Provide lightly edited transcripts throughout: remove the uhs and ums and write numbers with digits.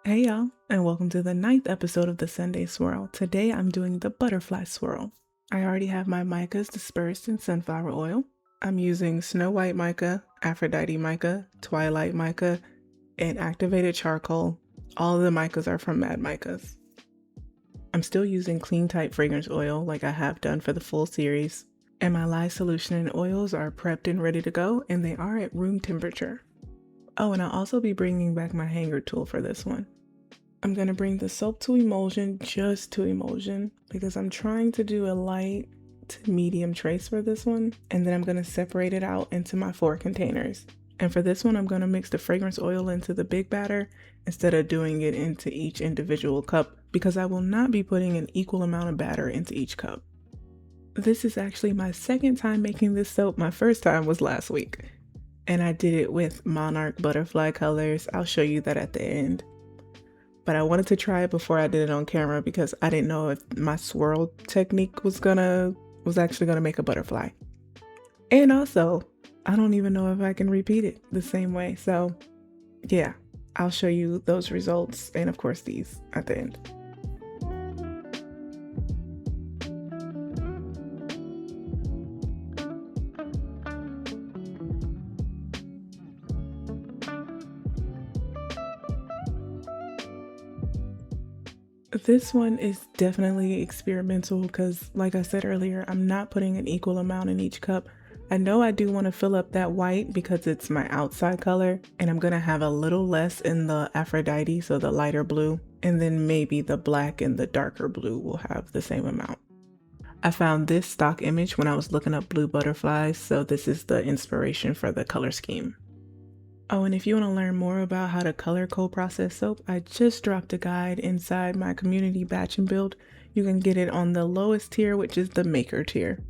Hey y'all, and welcome to the 9th episode of the Sunday Swirl. Today I'm doing the butterfly swirl. I already have my micas dispersed in sunflower oil. I'm using Snow White mica, Aphrodite mica, Twilight mica, and activated charcoal. All of the micas are from Mad Micas. I'm still using clean type fragrance oil like I have done for the full series. And my Lye Solution and oils are prepped and ready to go, and they are at room temperature. Oh, and I'll also be bringing back my hanger tool for this one. I'm going to bring the soap to emulsion, just to emulsion, because I'm trying to do a light to medium trace for this one. And then I'm going to separate it out into my 4 containers. And for this one, I'm going to mix the fragrance oil into the big batter instead of doing it into each individual cup, because I will not be putting an equal amount of batter into each cup. This is actually my second time making this soap. My first time was last week. And I did it with Monarch butterfly colors. I'll show you that at the end. But I wanted to try it before I did it on camera because I didn't know if my swirl technique was actually gonna make a butterfly. And also, I don't even know if I can repeat it the same way. So yeah, I'll show you those results and of course these at the end. This one is definitely experimental because, like I said earlier, I'm not putting an equal amount in each cup. I know I do want to fill up that white because it's my outside color, and I'm going to have a little less in the Aphrodite, so the lighter blue, and then maybe the black and the darker blue will have the same amount. I found this stock image when I was looking up blue butterflies, so this is the inspiration for the color scheme. Oh, and if you want to learn more about how to color co-process soap, I just dropped a guide inside my community batch and build. You can get it on the lowest tier, which is the maker tier.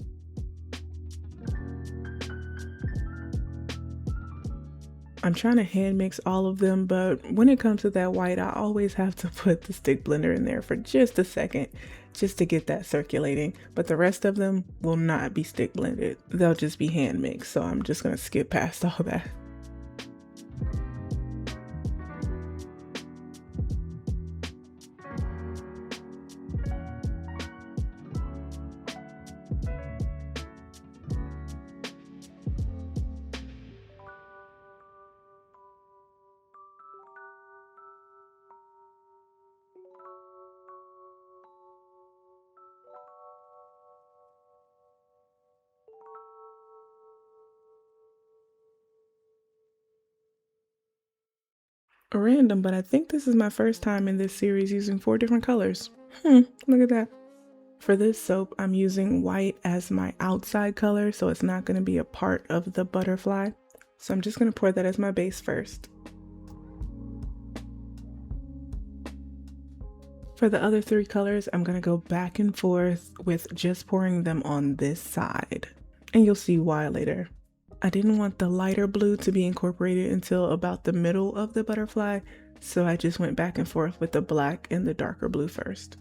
I'm trying to hand mix all of them, but when it comes to that white, I always have to put the stick blender in there for just a second, just to get that circulating. But the rest of them will not be stick blended. They'll just be hand mixed, so I'm just going to skip past all that. Random, but I think this is my first time in this series using 4 different colors. Look at that. For this soap, I'm using white as my outside color, so it's not going to be a part of the butterfly. So I'm just going to pour that as my base first. For the other 3 colors, I'm going to go back and forth with just pouring them on this side. And you'll see why later. I didn't want the lighter blue to be incorporated until about the middle of the butterfly, so I just went back and forth with the black and the darker blue first.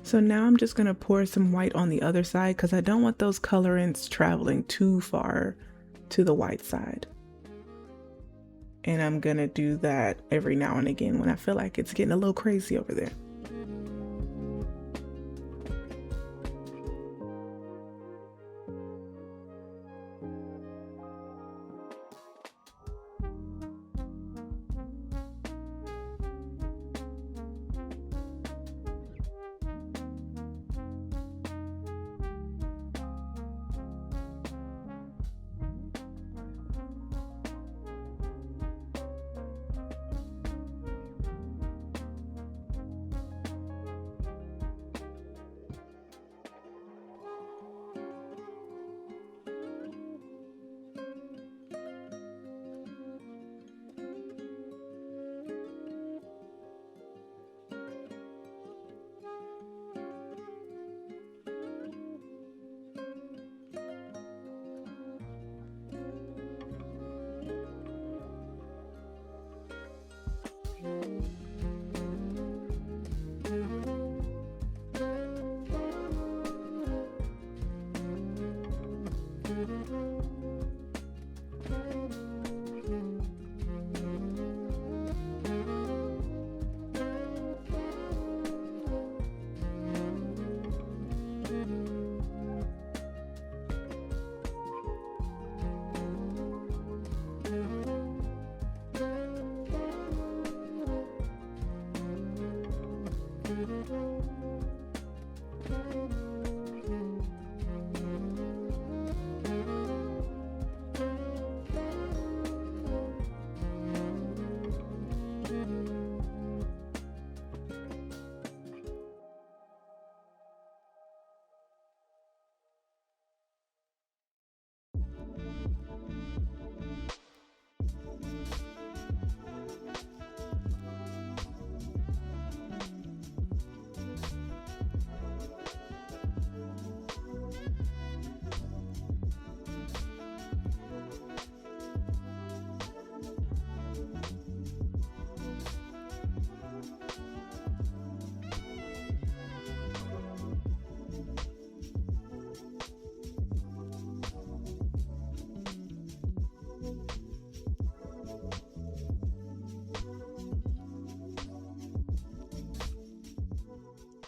So now I'm just going to pour some white on the other side because I don't want those colorants traveling too far to the white side. And I'm going to do that every now and again when I feel like it's getting a little crazy over there.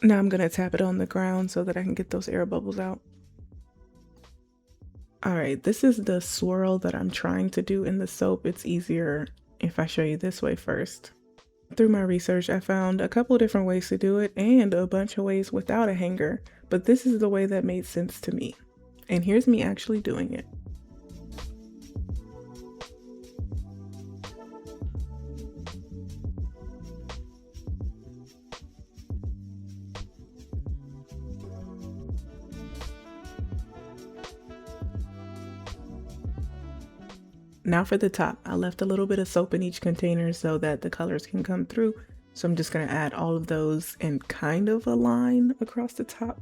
Now I'm gonna tap it on the ground so that I can get those air bubbles out. All right, this is the swirl that I'm trying to do in the soap. It's easier if I show you this way first. Through my research, I found a couple different ways to do it and a bunch of ways without a hanger, but this is the way that made sense to me. And here's me actually doing it. Now for the top, I left a little bit of soap in each container so that the colors can come through. So I'm just gonna add all of those in kind of a line across the top.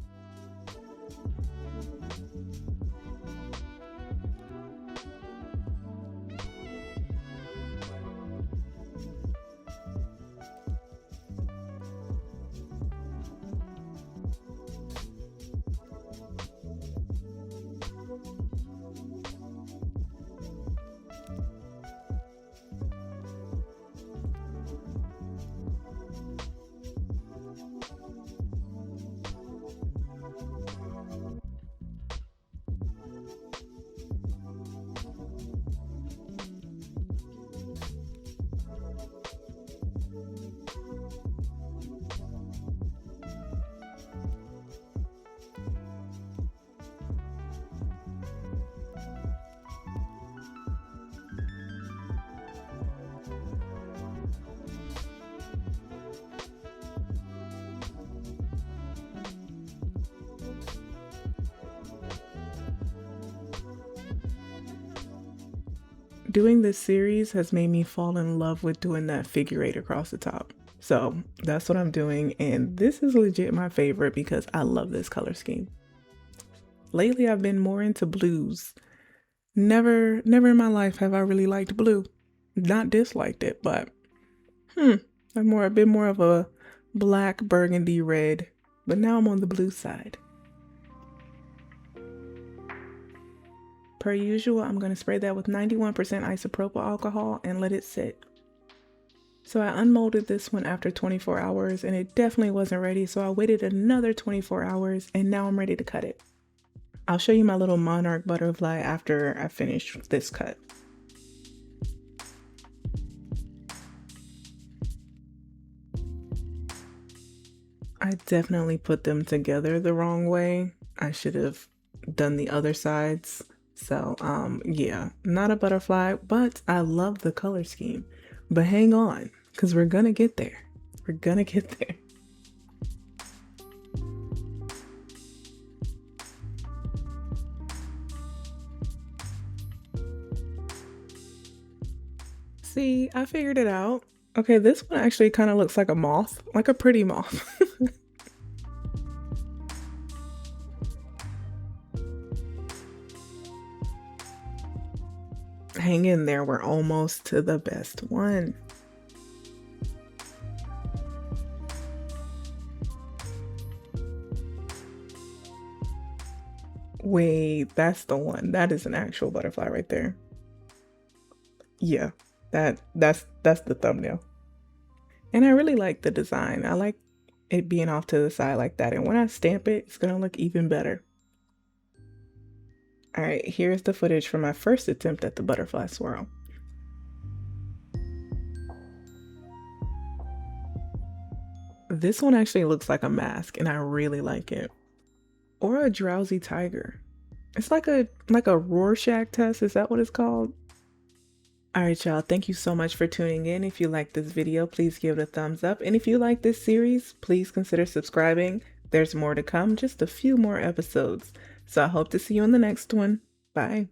Doing this series has made me fall in love with doing that figure eight across the top. So that's what I'm doing, and this is legit my favorite because I love this color scheme. Lately I've been more into blues. Never in my life have I really liked blue. Not disliked it, but I've been more of a black, burgundy, red, but now I'm on the blue side. Per usual, I'm going to spray that with 91% isopropyl alcohol and let it sit. So I unmolded this one after 24 hours and it definitely wasn't ready, so I waited another 24 hours and now I'm ready to cut it. I'll show you my little monarch butterfly after I finish this cut. I definitely put them together the wrong way. I should have done the other sides. So yeah, not a butterfly, but I love the color scheme. But hang on, because we're gonna get there. We're gonna get there. See, I figured it out. Okay, this one actually kind of looks like a moth, like a pretty moth. Hang in there, we're almost to the best one. Wait, that's the one. That is an actual butterfly right there. Yeah, that's the thumbnail. And I really like the design. I like it being off to the side like that. And when I stamp it, it's gonna look even better. All right, here's the footage from my first attempt at the butterfly swirl. This one actually looks like a mask and I really like it. Or a drowsy tiger. It's like a Rorschach test, is that what it's called? Alright y'all, thank you so much for tuning in. If you like this video, please give it a thumbs up. And if you like this series, please consider subscribing. There's more to come, just a few more episodes. So I hope to see you in the next one. Bye.